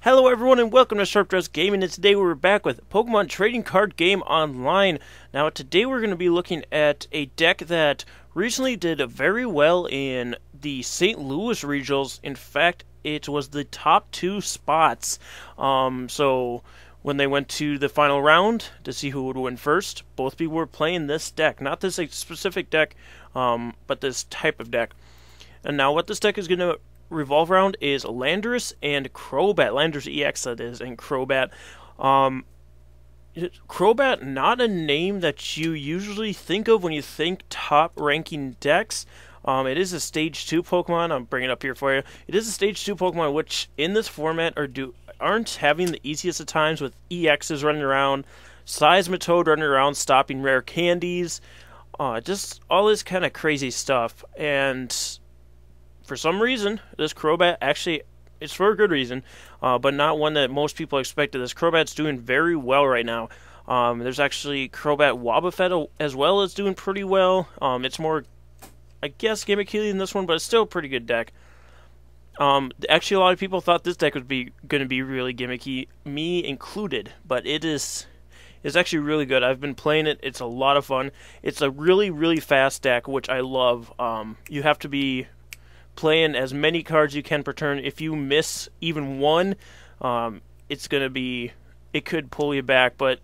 Hello everyone and welcome to Sharp Dress Gaming, and today we're back with Pokemon Trading Card Game Online. Now today we're going to be looking at a deck that recently did very well in the St. Louis regionals. In fact, it was the top 2 spots. So when they went to the final round to see who would win first, both people were playing this deck. Not this specific deck, but this type of deck. And now what this deck is going to revolve around is Landorus and Crobat. Landorus EX, that is, and Crobat. Crobat, not a name that you usually think of when you think top-ranking decks. It is a Stage 2 Pokemon. I'm bringing it up here for you. It is a Stage 2 Pokemon, which in this format aren't having the easiest of times with EXs running around, Seismitoad running around stopping rare candies, just all this kind of crazy stuff. And for some reason, this Crobat actually, it's for a good reason, but not one that most people expected. This Crobat's doing very well right now. There's actually Crobat Wobbuffet as well as doing pretty well. It's more, I guess, gimmicky than this one, but it's still a pretty good deck. Actually, a lot of people thought this deck was going to be really gimmicky, me included, but it's actually really good. I've been playing it. It's a lot of fun. It's a really, really fast deck, which I love. You have to be playing as many cards you can per turn. If you miss even one, it could pull you back. But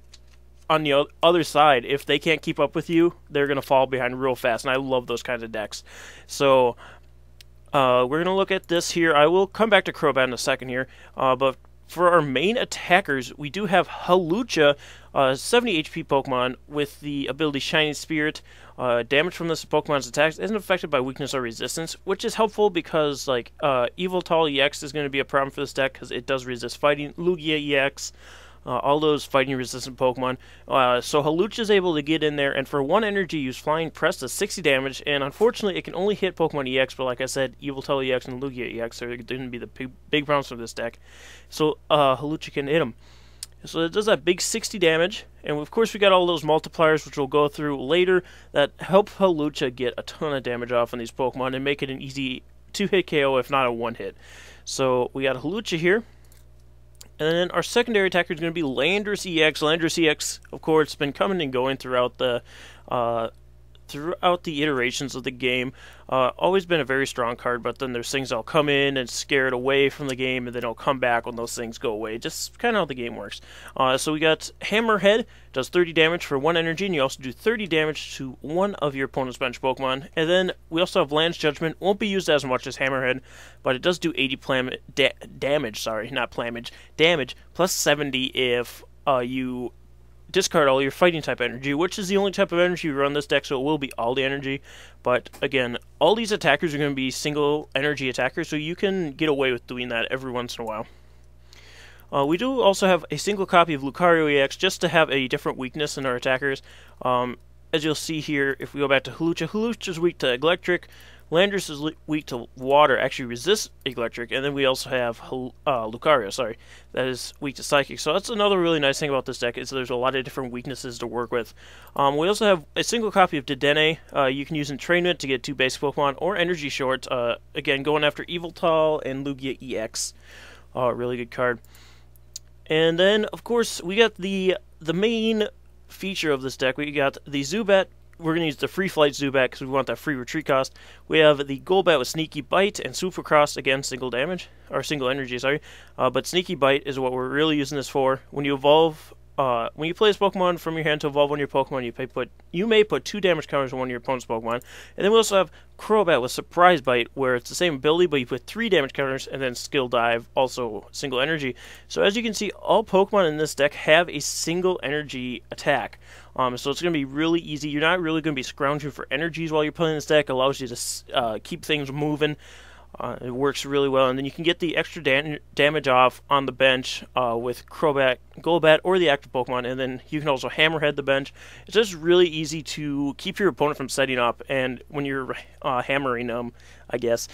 on the other side, if they can't keep up with you, they're going to fall behind real fast. And I love those kinds of decks. So we're going to look at this here. I will come back to Crobat in a second here. But for our main attackers, we do have Hawlucha, 70 HP Pokemon with the ability Shining Spirit. Damage from this Pokemon's attacks isn't affected by weakness or resistance, which is helpful because Yveltal EX is going to be a problem for this deck because it does resist fighting. Lugia EX, all those fighting resistant Pokemon. So Hawlucha is able to get in there, and for 1 energy, use Flying Press to 60 damage, and unfortunately it can only hit Pokemon EX, but like I said, Yveltal EX and Lugia EX are going to be the big problems for this deck. So Hawlucha can hit them. So it does that big 60 damage, and of course we got all those multipliers, which we'll go through later, that help Hawlucha get a ton of damage off on these Pokemon and make it an easy 2-hit KO, if not a 1-hit. So we got Hawlucha here. And then our secondary attacker is going to be Landorus EX. Landorus EX, of course, has been coming and going throughout the iterations of the game. Always been a very strong card, but then there's things that'll come in and scare it away from the game, and then it'll come back when those things go away. Just kind of how the game works. So we got Hammerhead, does 30 damage for 1 energy, and you also do 30 damage to one of your opponent's bench Pokemon. And then we also have Lance Judgment. Won't be used as much as Hammerhead, but it does do 80 damage, plus 70 if you discard all your fighting type energy, which is the only type of energy you run this deck, so it will be all the energy. But again, all these attackers are going to be single energy attackers, so you can get away with doing that every once in a while. We do also have a single copy of Lucario EX just to have a different weakness in our attackers. As you'll see here, if we go back to Hawlucha, Hawlucha is weak to electric. Landorus is weak to water, actually resists electric, and then we also have Lucario, that is weak to psychic. So that's another really nice thing about this deck, is there's a lot of different weaknesses to work with. We also have a single copy of Dedenne. You can use Entrainment to get 2 basic Pokemon, or Energy Short, again, going after Yveltal and Lugia EX. Really good card. And then, of course, we got the main feature of this deck. We got the Zubat. We're going to use the free flight Zubat because we want that free retreat cost. We have the Golbat with Sneaky Bite and Supercross, again, single energy, but Sneaky Bite is what we're really using this for. When you evolve, when you play this Pokemon from your hand to evolve one of your Pokemon, you may put 2 damage counters on one of your opponent's Pokemon. And then we also have Crobat with Surprise Bite, where it's the same ability, but you put 3 damage counters, and then Skill Dive, also single energy. So as you can see, all Pokemon in this deck have a single energy attack. So it's going to be really easy. You're not really going to be scrounging for energies while you're playing this deck. It allows you to keep things moving. It works really well, and then you can get the extra damage off on the bench with Crobat, Golbat, or the active Pokemon, and then you can also Hammerhead the bench. It's just really easy to keep your opponent from setting up, and when you're hammering them, I guess,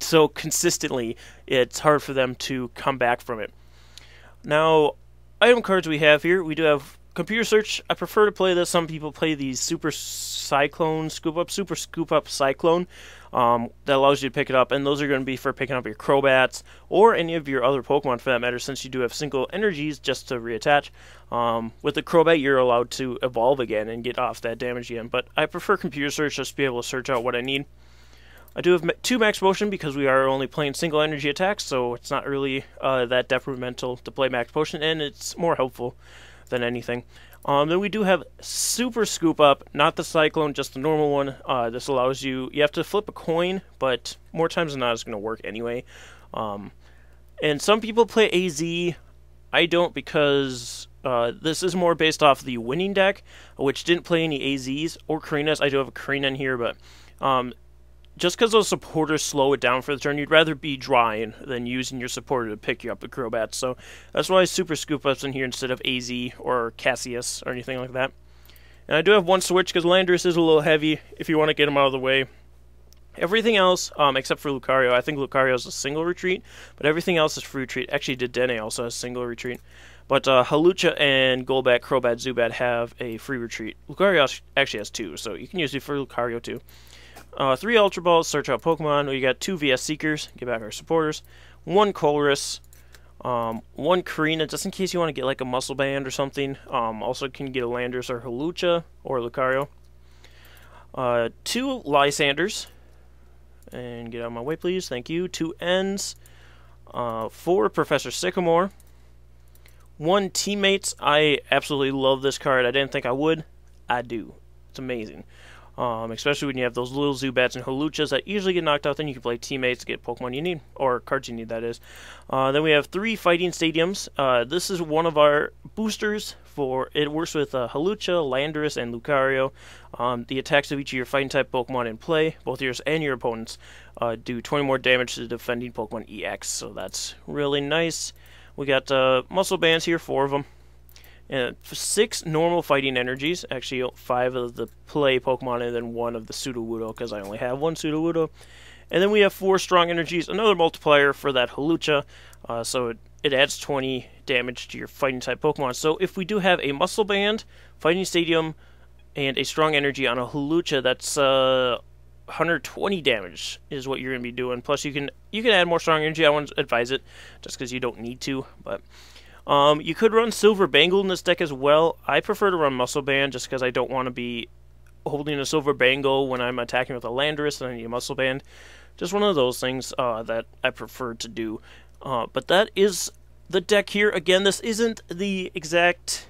so consistently, it's hard for them to come back from it. Now, item cards we have here, we do have Computer Search, I prefer to play this. Some people play the Super Cyclone Super Scoop Up Cyclone. That allows you to pick it up, and those are going to be for picking up your Crobats or any of your other Pokemon for that matter, since you do have single energies just to reattach. With the Crobat, you're allowed to evolve again and get off that damage again, but I prefer Computer Search just to be able to search out what I need. I do have 2 Max Potion because we are only playing single energy attacks, so it's not really that detrimental to play Max Potion, and it's more helpful than anything. Then we do have Super Scoop Up, not the Cyclone, just the normal one. This allows you have to flip a coin, but more times than not it's going to work anyway. And some people play AZ. I don't, because this is more based off the winning deck, which didn't play any AZs or Karinas. I do have a Karina in here, but just because those supporters slow it down for the turn, you'd rather be drawing than using your supporter to pick you up a Crobat. So that's why Super Scoop Up's in here instead of AZ or Cassius or anything like that. And I do have one switch because Landorus is a little heavy if you want to get him out of the way. Everything else, except for Lucario, I think Lucario is a single retreat, but everything else is free retreat. Actually, Dedenne also has single retreat. But Hawlucha and Golbat, Crobat, Zubat have a free retreat. Lucario actually has 2, so you can use it for Lucario too. 3 Ultra Balls, search out Pokemon. We got 2 VS Seekers, get back our supporters. 1 Colress. 1 Karina, just in case you want to get like a Muscle Band or something. Also can get a Landorus or Hawlucha or Lucario. 2 Lysanders. And get out of my way, please. Thank you. 2 Ns. 4 Professor Sycamore. 1 Teammates. I absolutely love this card. I didn't think I would. I do. It's amazing. Especially when you have those little Zubats and Hawluchas that usually get knocked out, then you can play Teammates to get Pokemon you need, or cards you need, that is. Then we have 3 Fighting Stadiums. This is one of our boosters for, it works with Hawlucha, Landorus, and Lucario. The attacks of each of your Fighting type Pokemon in play, both yours and your opponents, do 20 more damage to the defending Pokemon EX, so that's really nice. We got Muscle Bands here, 4 of them. And 6 normal fighting energies, actually 5 of the play Pokemon and then 1 of the Sudowoodo, because I only have 1 Sudowoodo. And then we have 4 strong energies, another multiplier for that Hawlucha, so it adds 20 damage to your fighting type Pokemon. So if we do have a Muscle Band, Fighting Stadium, and a strong energy on a Hawlucha, that's 120 damage is what you're going to be doing. Plus you can add more strong energy. I wouldn't advise it, just because you don't need to, but... you could run Silver Bangle in this deck as well. I prefer to run Muscle Band just because I don't want to be holding a Silver Bangle when I'm attacking with a Landorus and I need a Muscle Band. Just one of those things that I prefer to do. But that is the deck here. Again, this isn't the exact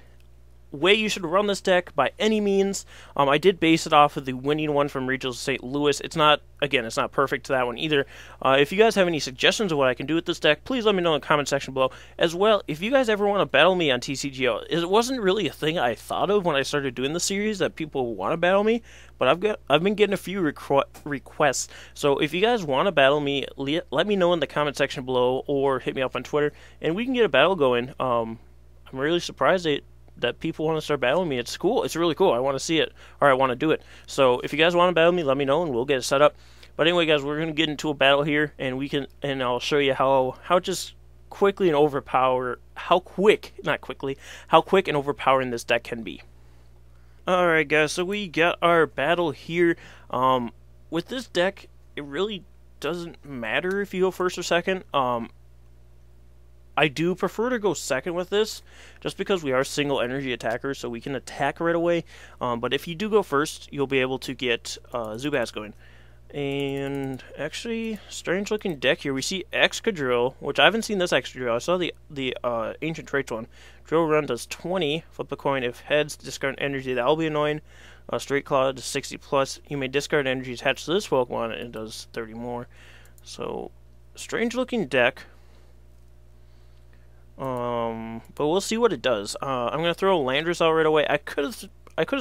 way you should run this deck by any means. I did base it off of the winning one from Regionals St. Louis. It's not perfect to that one either. If you guys have any suggestions of what I can do with this deck, please let me know in the comment section below. As well, if you guys ever want to battle me on TCGO, it wasn't really a thing I thought of when I started doing the series that people want to battle me, but I've been getting a few requests. So if you guys want to battle me, let me know in the comment section below or hit me up on Twitter, and we can get a battle going. I'm really surprised that people want to start battling me. It's cool. It's really cool. I want to see it, or I want to do it. So if you guys want to battle me, let me know, and we'll get it set up. But anyway, guys, we're going to get into a battle here, and I'll show you how just quickly and how quick and overpowering this deck can be. Alright, guys, so we got our battle here. With this deck, it really doesn't matter if you go first or second. I do prefer to go second with this, just because we are single energy attackers, so we can attack right away. But if you do go first, you'll be able to get Zubats going. And actually, strange looking deck here. We see Excadrill, which I haven't seen this Excadrill. I saw the Ancient Traits one. Drill Run does 20. Flip a coin. If heads, discard energy. That'll be annoying. Straight Claw does 60 plus. You may discard energy attached to this Pokemon, and it does 30 more. So, strange looking deck. But we'll see what it does. I'm gonna throw Landorus out right away. I could have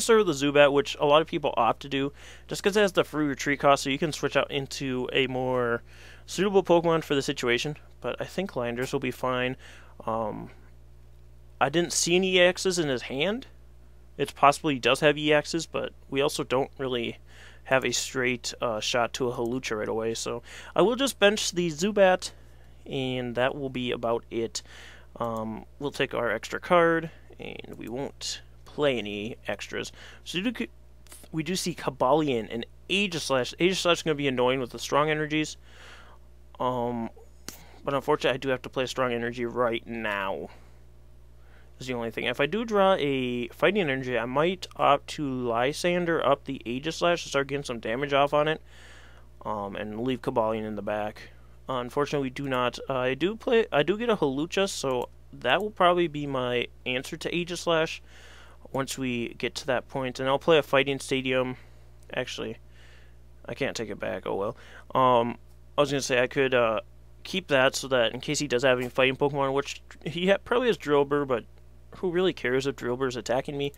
started with the Zubat, which a lot of people opt to do, just because it has the free retreat cost, so you can switch out into a more suitable Pokemon for the situation. But I think Landorus will be fine. I didn't see any EXs in his hand. It's possible he does have EXs, but we also don't really have a straight shot to a Hawlucha right away. So I will just bench the Zubat, and that will be about it. We'll take our extra card, and we won't play any extras. So we do see Cobalion and Aegislash. Aegislash is going to be annoying with the strong energies. But unfortunately, I do have to play strong energy right now. Is the only thing. If I do draw a fighting energy, I might opt to Lysander up the Aegislash to start getting some damage off on it, and leave Cobalion in the back. Unfortunately, we do not. I do get a Hawlucha, so that will probably be my answer to Aegislash once we get to that point. And I'll play a Fighting Stadium. Actually, I can't take it back. Oh well. I was gonna say I could keep that so that in case he does have any fighting Pokemon, which he probably has Drillbur, but who really cares if Drillbur is attacking me?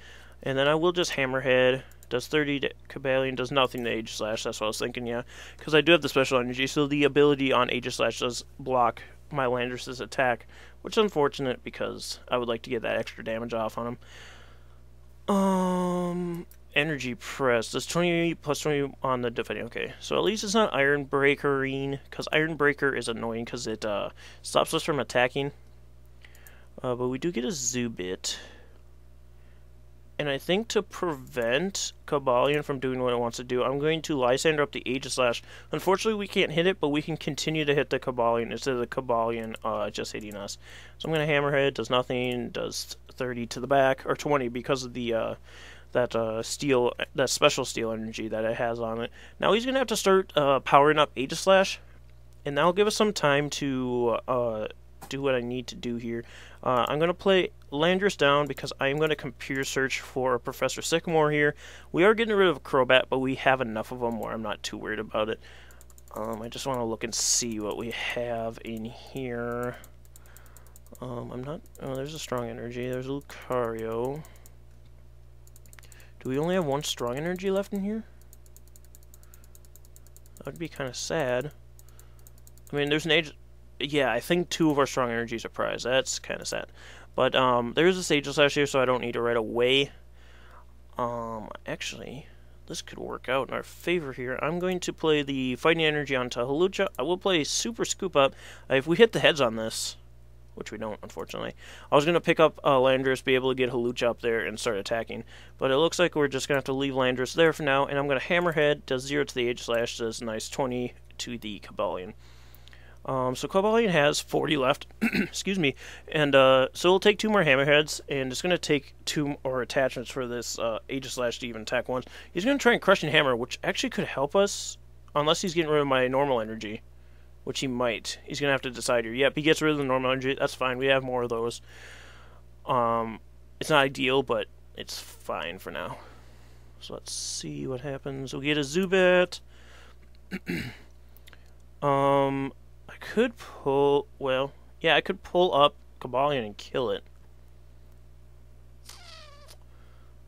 And then I will just Hammerhead. Does 30 to Cobalion, does nothing to Aegislash. That's what I was thinking, yeah. Because I do have the special energy, so the ability on Aegislash does block my Landorus' attack, which is unfortunate because I would like to get that extra damage off on him. Energy Press. Does 20 plus 20 on the defending. Okay, so at least it's not Iron Breakerine, because Iron Breaker is annoying because it stops us from attacking. But we do get a Zubit. And I think to prevent Cobalion from doing what it wants to do, I'm going to Lysander up the Aegislash. Unfortunately, we can't hit it, but we can continue to hit the Cobalion instead of the Cobalion just hitting us. So I'm going to Hammerhead, does nothing, does 30 to the back, or 20 because of the that special steel energy that it has on it. Now he's going to have to start powering up Aegislash, and that'll give us some time to do what I need to do here. I'm going to play Landorus down because I'm going to computer search for Professor Sycamore here. We are getting rid of Crobat, but we have enough of them where I'm not too worried about it. I just want to look and see what we have in here. I'm not... Oh, there's a strong energy. There's a Lucario. Do we only have one strong energy left in here? That would be kind of sad. I mean, there's an age... Yeah, I think 2 of our strong energies are prized. That's kind of sad. But there's a Aegislash here, so I don't need it right away. Actually, this could work out in our favor here. I'm going to play the Fighting Energy on Hawlucha. I will play Super Scoop Up. If we hit the heads on this, which we don't, unfortunately, I was going to pick up Landorus, be able to get Hawlucha up there, and start attacking. But it looks like we're just going to have to leave Landorus there for now, and I'm going to Hammerhead, does 0 to the Aegislash, does nice 20 to the Cobalion. So Cobalion has 40 left, excuse me, and so it'll take 2 more Hammerheads, and it's going to take 2 more attachments for this Aegislash to even attack once. He's going to try and Crushing Hammer, which actually could help us, unless he's getting rid of my normal energy, which he might. He's going to have to decide here. Yep, he gets rid of the normal energy, that's fine, we have more of those. It's not ideal, but it's fine for now. So let's see what happens. We'll get a Zubat. I could pull, well, yeah, I could pull up Cobalion and kill it.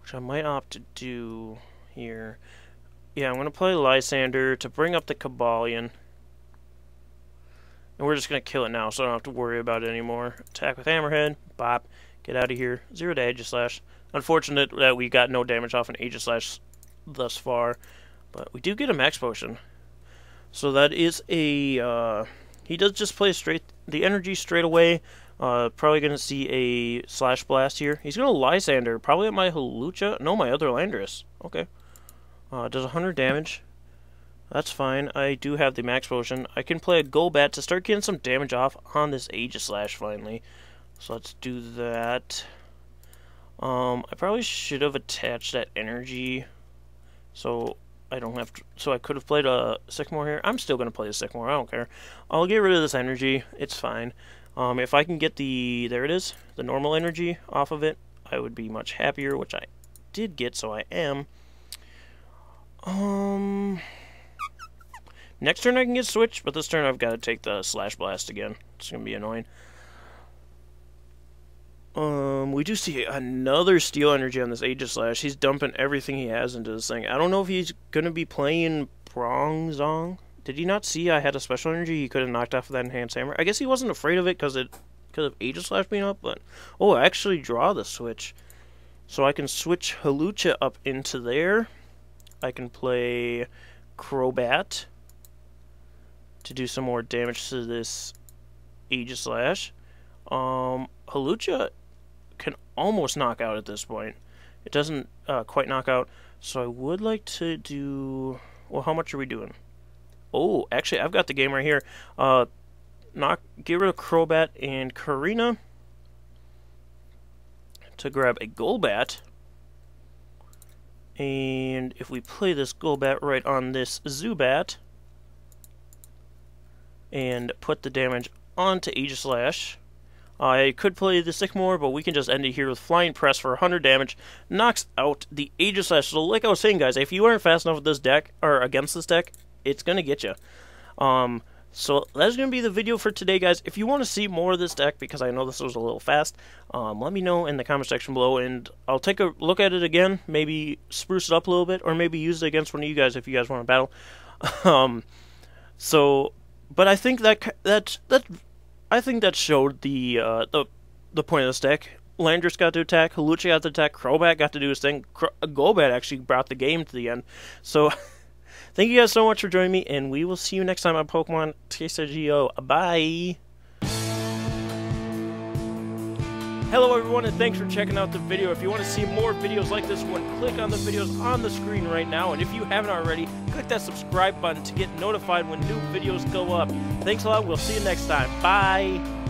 Which I might opt to do here. Yeah, I'm going to play Lysander to bring up the Cobalion. And we're just going to kill it now, so I don't have to worry about it anymore. Attack with Hammerhead, bop, get out of here. 0 to Aegislash. Unfortunate that we got no damage off an Aegislash thus far. But we do get a Max Potion. So that is a... he does just play the energy straight away. Probably going to see a Slash Blast here. He's going to Lysander, probably at my Hawlucha. No, my other Landorus. Okay. Does 100 damage. That's fine. I do have the Max Potion. I can play a Golbat to start getting some damage off on this Aegislash finally. So let's do that. I probably should have attached that energy. So... I don't have to, so I could have played a Sycamore here. I'm still going to play a Sycamore, I don't care. I'll get rid of this energy, it's fine. If I can get the, there it is, the normal energy off of it, I would be much happier, which I did get, so I am. Next turn I can get switched, but this turn I've got to take the Slash Blast again. It's going to be annoying. We do see another Steel Energy on this Aegislash. He's dumping everything he has into this thing. I don't know if he's going to be playing Bronzong. Did he not see I had a Special Energy? He could have knocked off that Enhanced Hammer. I guess he wasn't afraid of it because of Aegislash being up, but... Oh, I actually draw the switch. So I can switch Hawlucha up into there. I can play Crobat to do some more damage to this Aegislash. Hawlucha can almost knock out at this point. It doesn't quite knock out. So I would like to do... Well, how much are we doing? Oh, actually, I've got the game right here. Get rid of Crobat and Karina to grab a Golbat. And if we play this Golbat right on this Zubat and put the damage onto Aegislash, I could play the Sycamore, but we can just end it here with Flying Press for 100 damage. Knocks out the Aegislash. So like I was saying, guys, if you aren't fast enough with this deck, or against this deck, it's going to get you. So that's going to be the video for today, guys. If you want to see more of this deck, because I know this was a little fast, let me know in the comment section below, and I'll take a look at it again, maybe spruce it up a little bit, or maybe use it against one of you guys if you guys want to battle. But I think I think that showed the point of this deck. Landorus got to attack, Hawlucha got to attack, Crobat got to do his thing, Golbat actually brought the game to the end. So, thank you guys so much for joining me, and we will see you next time on Pokemon TCGO. Bye! Hello everyone, and thanks for checking out the video. If you want to see more videos like this one, click on the videos on the screen right now, and if you haven't already, click that subscribe button to get notified when new videos go up. Thanks a lot, we'll see you next time. Bye!